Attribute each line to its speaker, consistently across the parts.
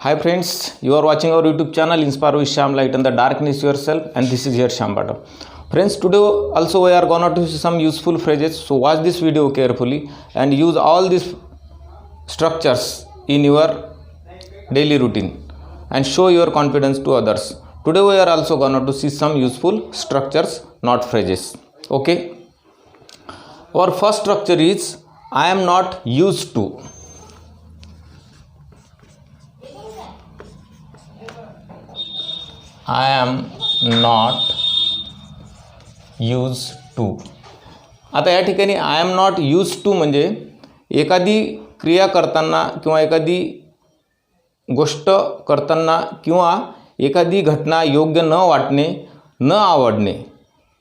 Speaker 1: Hi friends, you are watching our YouTube channel Inspire with Shyam, Light in the Darkness Yourself, and this is your Shyam Bhatta. Friends, today also we are gonna to see some useful phrases. So watch this video carefully and use all these structures in your daily routine and show your confidence to others. Today we are also gonna to see some useful structures, not phrases. Okay. Our first structure is I am not used to. I am not used to. आता या ठिकाणी I am not used to म्हणजे एखादी क्रिया करताना किंवा एखादी गोष्ट करताना किंवा एखादी घटना योग्य न वाटणे, न आवडणे,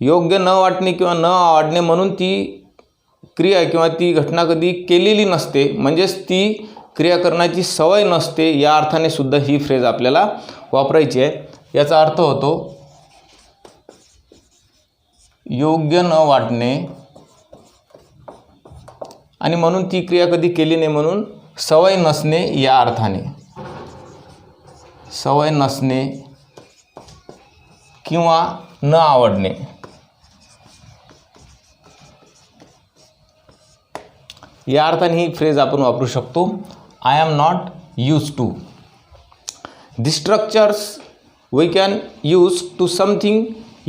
Speaker 1: योग्य न वाटणे किंवा न आवडणे म्हणून ती क्रिया किंवा ती घटना कधी केलेली नसते, म्हणजेच ती क्रिया करण्याची सवय नसते. या अर्थाने सुद्धा ही फ्रेज आपल्याला वापरायची आहे. याचा अर्थ होतो योग्य न वाटणे आणि म्हणून ती क्रिया कधी केली नाही म्हणून सवय नसणे. या अर्थाने सवय नसणे किंवा न आवडणे. या अर्थाने ही फ्रेज आपण वापरू शकतो. I am not used to. This structures we can use to something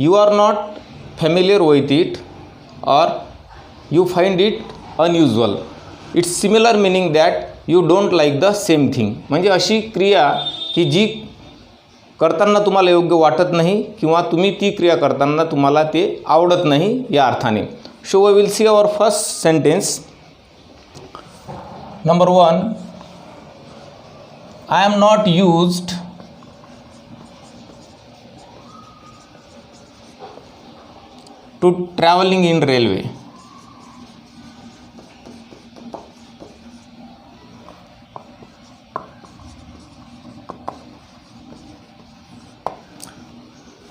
Speaker 1: you are not familiar with it or you find it unusual. It's similar meaning that you don't like the same thing. म्हणजे अशी क्रिया की जी करताना तुम्हाला योग्य वाटत नाही किंवा तुम्ही ती क्रिया करताना तुम्हाला ते आवडत नाही. या अर्थाने. So we will see our first sentence. Number 1, I am not used to traveling in railway.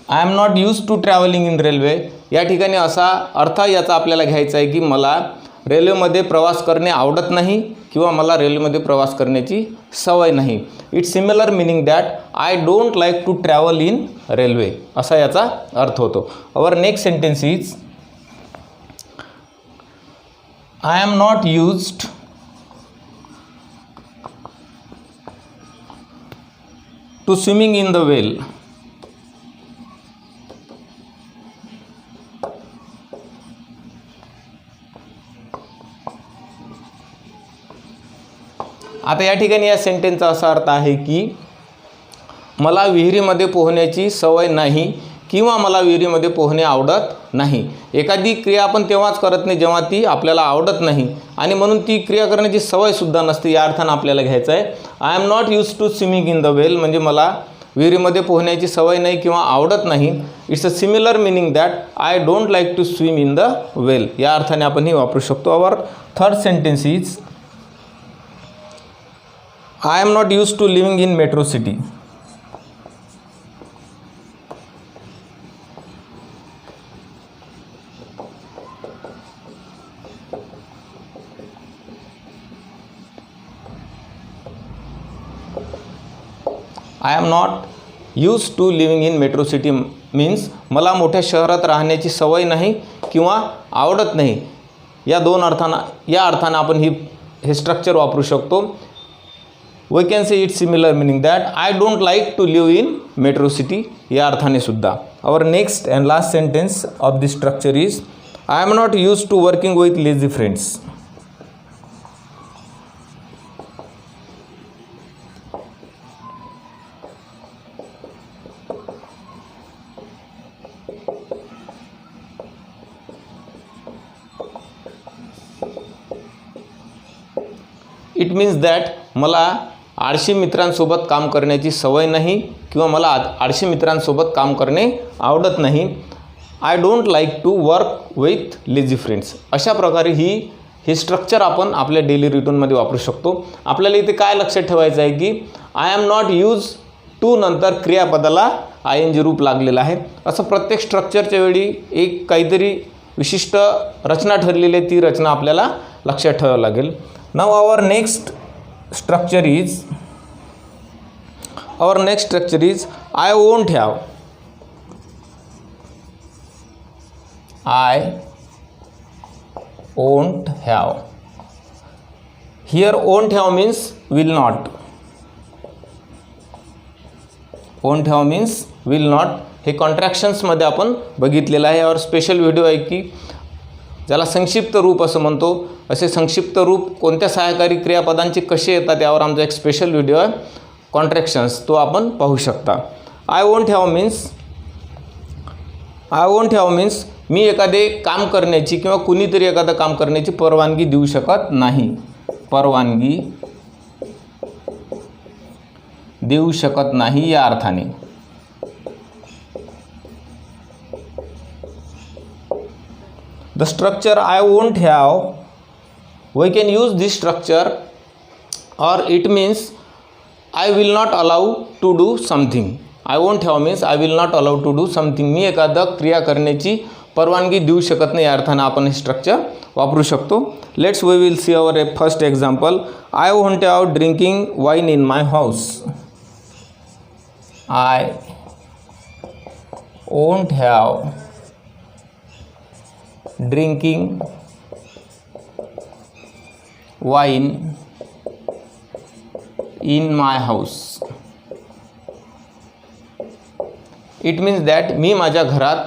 Speaker 1: I am not used to traveling in railway. या ठिकाणी असा अर्थ याचा आपल्याला घ्यायचा आहे की मला रेल्वेमध्ये प्रवास करणे आवडत नाही किंवा मला रेल्वेमध्ये प्रवास करण्याची सवय नाही. It's similar meaning that I don't like to travel in railway असा याचा अर्थ होतो. Our next sentence is I am not used to swimming in the well. आता या ठिकाणी या सेंटेन्सचा असा अर्थ आहे की मला विहिरीमध्ये पोहण्याची सवय नाही किंवा मला विहिरीमध्ये पोहणे आवडत नाही. एखादी क्रिया आपण तेव्हाच करत नाही जेव्हा ती आपल्याला आवडत नाही आणि म्हणून ती क्रिया करण्याची सवयसुद्धा नसते. या अर्थानं आपल्याला घ्यायचं आहे I am not use to swimming in the well म्हणजे मला विहिरीमध्ये पोहण्याची सवय नाही किंवा आवडत नाही. It's a similar meaning that I don't like to swim in the well. या अर्थाने आपण ही वापरू शकतो. Our third sentence is I am not used to living in metro city. I am not used to living in metro city means मला मोठ्या शहरात राहण्याची सवय नाही किंवा आवडत नाही. या अर्थानं आपण हे स्ट्रक्चर वापरू शकतो. We can say it's similar meaning that I don't like to live in metro city. या अर्थाने सुद्धा. Our next and last sentence of this structure is I am not used to working with lazy friends. It means that मला आळशी मित्रांसोबत काम करण्याची सवय नाही किंवा मला आळशी मित्रांसोबत काम करणे आवडत नाही. I don't like to work with lazy friends. अशा प्रकारे ही स्ट्रक्चर आपण आपल्या डेली रुटीनमध्ये वापरू शकतो. आपल्याला इथे काय लक्षात ठेवायचं आहे की I am not use to नंतर क्रियापदाला आय एन जी रूप लागलेलं आहे. असं प्रत्येक स्ट्रक्चरच्या वेळी एक काहीतरी विशिष्ट रचना ठरलेली आहे, ती रचना आपल्याला लक्षात ठेवावी लागेल. नाव आवर next structure is Our next structure is I won't have. I won't have. Here won't have means will not. won't have means will not. हे कॉन्ट्रॅक्शन्समध्ये आपण बघितलेलं आहे. यावर स्पेशल व्हिडिओ आहे की ज्याला संक्षिप्त रूप असं म्हणतो. असे संक्षिप्त रूप कोणत्या सहाय्यकारी क्रियापदांचे कसे येतात यावर आमचा एक स्पेशल व्हिडिओ आहे कॉन्ट्रॅक्शन्स, तो आपण पाहू शकता. आय वोंट हॅव मीन्स मी एखादे काम करण्याची किंवा कुणीतरी एखादं काम करण्याची परवानगी देऊ शकत नाही. परवानगी देऊ शकत नाही या अर्थाने. The structure I won't have, we can use this structure or it means I will not allow to do something. I won't have means I will not allow to do something. मी एखादं क्रिया करण्याची परवानगी देऊ शकत नाही या अर्थाने आपण हे स्ट्रक्चर वापरू शकतो. Let's we will see our first example. I won't have drinking wine in my house. I won't have drinking wine in my house. It means that मी माझ्या घरात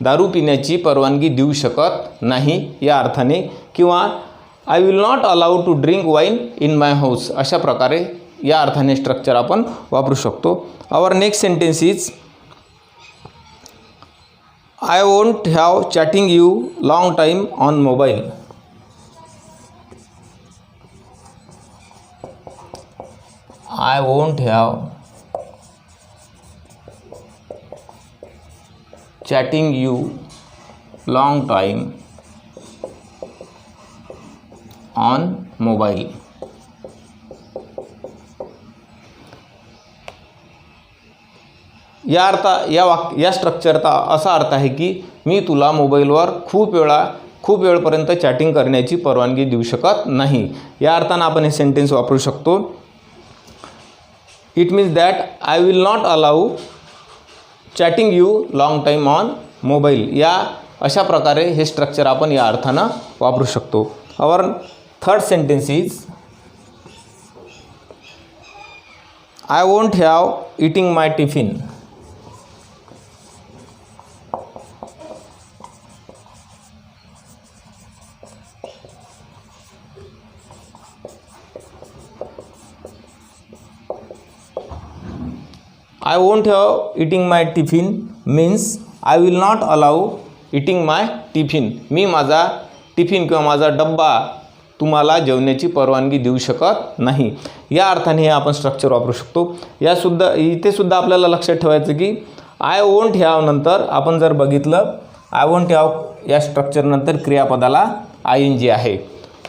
Speaker 1: दारू पिण्याची परवानगी देऊ शकत नाही या अर्थाने, किंवा I will not allow to drink wine in my house, अशा प्रकारे या अर्थाने स्ट्रक्चर आपण वापरू शकतो. Our next sentence is I won't have chatting you long time on mobile. I won't have chatting you long time on mobile. या स्ट्रक्चरचा असा अर्थ आहे की मी तुला मोबाईलवर खूप वेळपर्यंत चॅटिंग करण्याची परवानगी देऊ शकत नाही. या अर्थानं आपण हे सेंटेन्स वापरू शकतो. It means that I will not allow chatting you long time on mobile. या अशा प्रकारे हे स्ट्रक्चर आपण या अर्थानं वापरू शकतो. Our third sentence is I won't have eating my tiffin. I won't have eating my tiffin means I will not allow eating my tiffin. मी माझा टिफिन किंवा माझा डब्बा तुम्हाला जेवण्याची परवानगी देऊ शकत नाही. या अर्थाने हे आपण स्ट्रक्चर वापरू शकतो. इथे सुद्धा आपल्याला लक्षात ठेवायचं की आय वोंट हॅव नंतर आपण जर बघितलं, आय वोंट हॅव या स्ट्रक्चरनंतर क्रियापदाला ING आहे.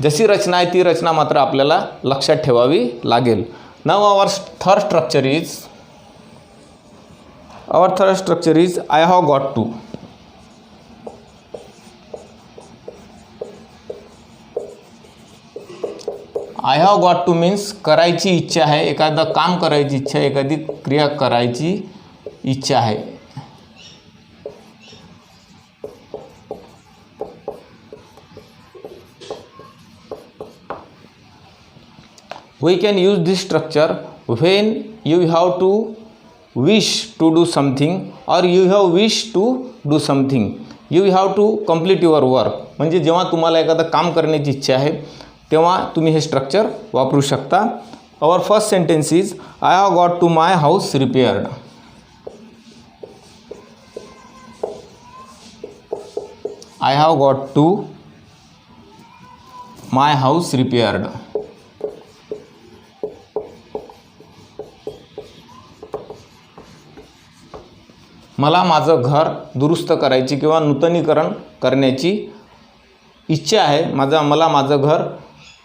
Speaker 1: जशी रचना आहे ती रचना मात्र आपल्याला लक्षात ठेवावी लागेल. Now our third structure is I have got to. I have got to means करायची इच्छा आहे, एखादं काम करायची इच्छा आहे, एखादी क्रिया करायची इच्छा आहे. We can use this structure when you have to wish to do something or you have wish to do something. You have to complete your work. म्हणजे जेव्हा तुम्हाला एखादं काम करण्याची इच्छा आहे तेव्हा तुम्ही हे स्ट्रक्चर वापरू शकता. Our first sentence is I have got to my house repaired. I have got to my house repaired. मला माझं घर दुरुस्त करायची किंवा नूतनीकरण करण्याची इच्छा आहे. मला माझं घर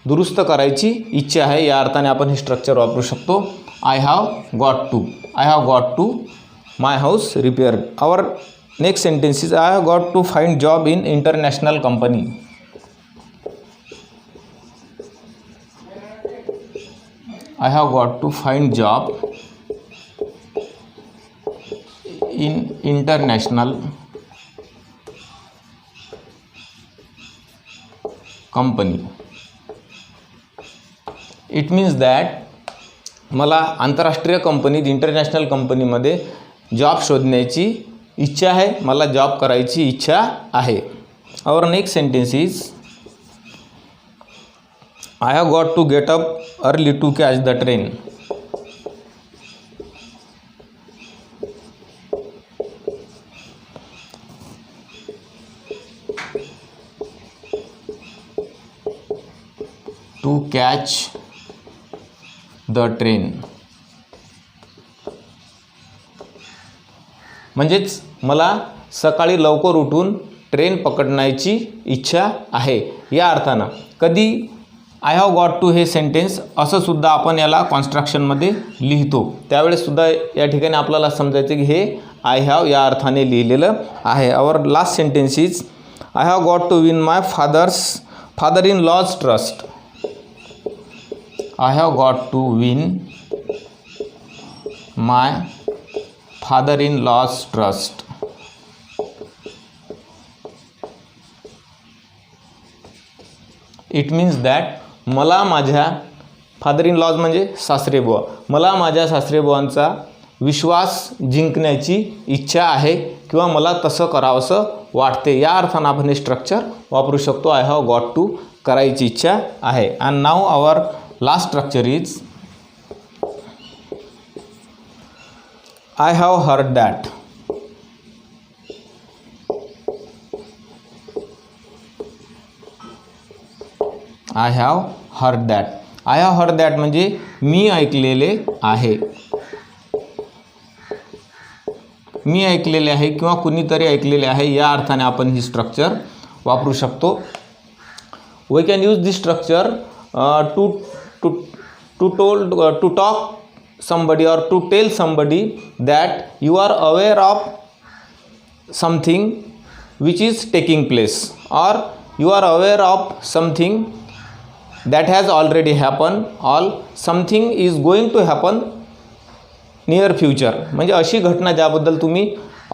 Speaker 1: दुरुस्त करायची इच्छा आहे. या अर्थाने आपण हे स्ट्रक्चर वापरू शकतो. I have got to my house repaired. Our next sentence is I have got to find job in international company. I have got to find job in international company. It means that मला आंतरराष्ट्रीय कंपनीत international कंपनीमध्ये job शोधण्याची इच्छा आहे, मला job करायची इच्छा आहे. Our next sentence is I have got to get up early to catch the train. To catch the train म्हणजेच मला सकाळी लवकर उठून ट्रेन पकडण्याची इच्छा आहे या अर्थानं. कधी आय हॅव गॉट टू हे सेंटेन्स असं सुद्धा आपण याला कॉन्स्ट्रक्शनमध्ये लिहितो, त्यावेळेस सुद्धा या ठिकाणी आपल्याला समजायचं की हे आय हॅव या अर्थाने लिहिलेलं आहे. Our last sentence is I have got to win my father in law's trust. I have got to win my father-in-law's trust. It means that मला माझ्या फादर इन लॉज म्हणजे सासरेबुवा, मला माझ्या सासरेबुवांचा विश्वास जिंकण्याची इच्छा आहे किंवा मला तसं करावंसं वाटते या अर्थानं आपण हे स्ट्रक्चर वापरू शकतो. आय हॅव गॉट टू करायची इच्छा आहे. And now our last structure is I have heard that. I have heard that. I have heard that म्हणजे मी ऐकलेले आहे, मी ऐकलेले आहे किंवा कुणीतरी ऐकलेले आहे या अर्थाने आपण ही स्ट्रक्चर वापरू शकतो. We can use this structure to talk somebody or to tell somebody that you are aware of something which is taking place, or you are aware of something that has already happened, or something is going to happen near future. म्हणजे अशी घटना ज्याबद्दल तुम्ही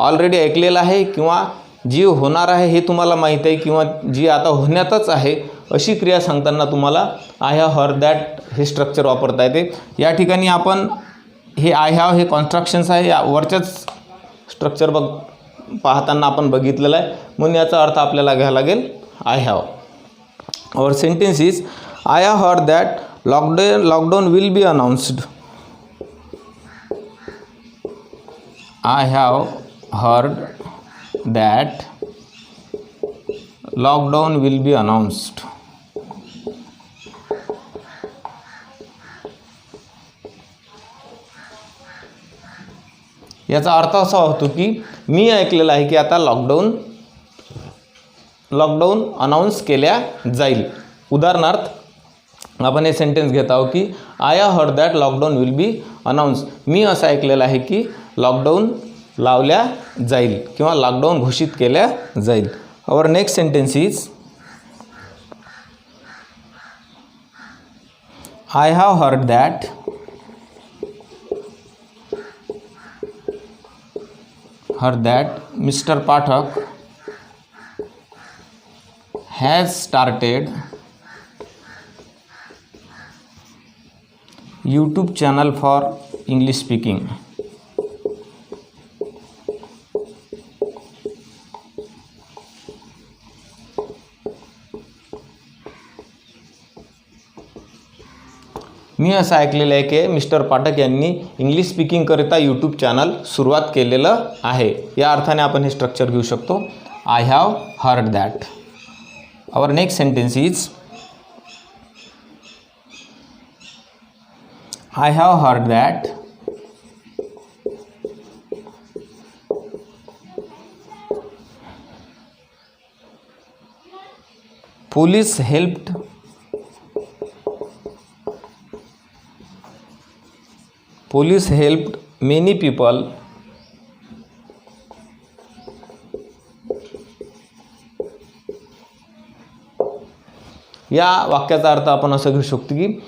Speaker 1: already ऐकलेलं आहे किंवा जी होणार आहे हे तुम्हाला माहीत आहे किंवा जी आता होण्यातच आहे, अशी क्रिया सांगताना तुम्हाला आय हॅव हर्ड दॅट हे स्ट्रक्चर वापरता येते. या ठिकाणी आपण हे आय हॅव हे कॉन्स्ट्रक्शन्स आहे, या वरच्याच स्ट्रक्चर पाहताना आपण बघितलेलं आहे, म्हणून याचा अर्थ आपल्याला घ्यावा लागेल I have. Our sentence is I have heard that lockdown will be announced. I have heard that lockdown will be announced. याचा अर्थ असा होतो की मी ऐकलेलं आहे की आता लॉकडाऊन अनाउन्स केल्या जाईल. उदाहरणार्थ आपण हे सेंटेन्स घेत आहोत की I have heard that lockdown will be announce. मी असं ऐकलेलं आहे की लॉकडाऊन लावल्या जाईल किंवा लॉकडाऊन घोषित केल्या जाईल. Our next sentence is I have heard that mister Pathak has started YouTube channel for English speaking. मी असं ऐकलेलं आहे की मिस्टर पाठक यांनी इंग्लिश स्पीकिंगकरिता यूट्यूब चॅनल सुरुवात केलेलं आहे, या अर्थाने आपण हे स्ट्रक्चर घेऊ शकतो. I have heard that. Our next sentence is I have heard that police helped many people या वाक्याचा अर्थ आपण असं घेऊ शकतो की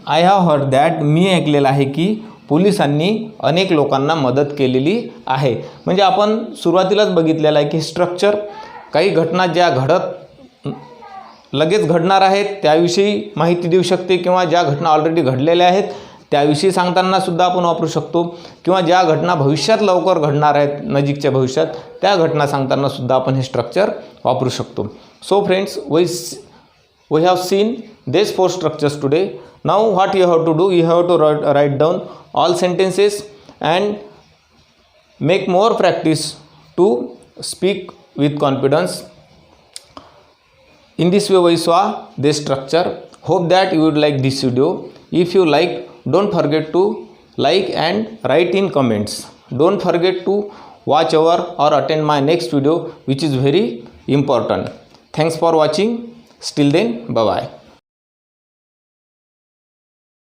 Speaker 1: आय हॅव हर्ड दॅट मी ऐकलेलं आहे की पोलिसांनी अनेक लोकांना मदत केलेली आहे. म्हणजे आपण सुरुवातीलाच बघितलेलं आहे की स्ट्रक्चर काही घटना ज्या लगेच घडणार आहेत त्याविषयी माहिती देऊ शकते, किंवा ज्या घटना ऑलरेडी घडलेल्या आहेत त्याविषयी सांगताना सुद्धा आपण वापरू शकतो, किंवा ज्या घटना भविष्यात लवकर घडणार आहेत नजीकच्या भविष्यात त्या घटना सांगताना सुद्धा आपण हे स्ट्रक्चर वापरू शकतो. So friends, we have seen these 4 structures today. Now what you have to do, you have to write down all sentences and make more practice to speak with confidence. In this way we saw this structure. Hope that you would like this video. If you like, don't forget to like and write in comments. Don't forget to watch or attend my next video, which is very important. Thanks for watching. Till then, bye bye.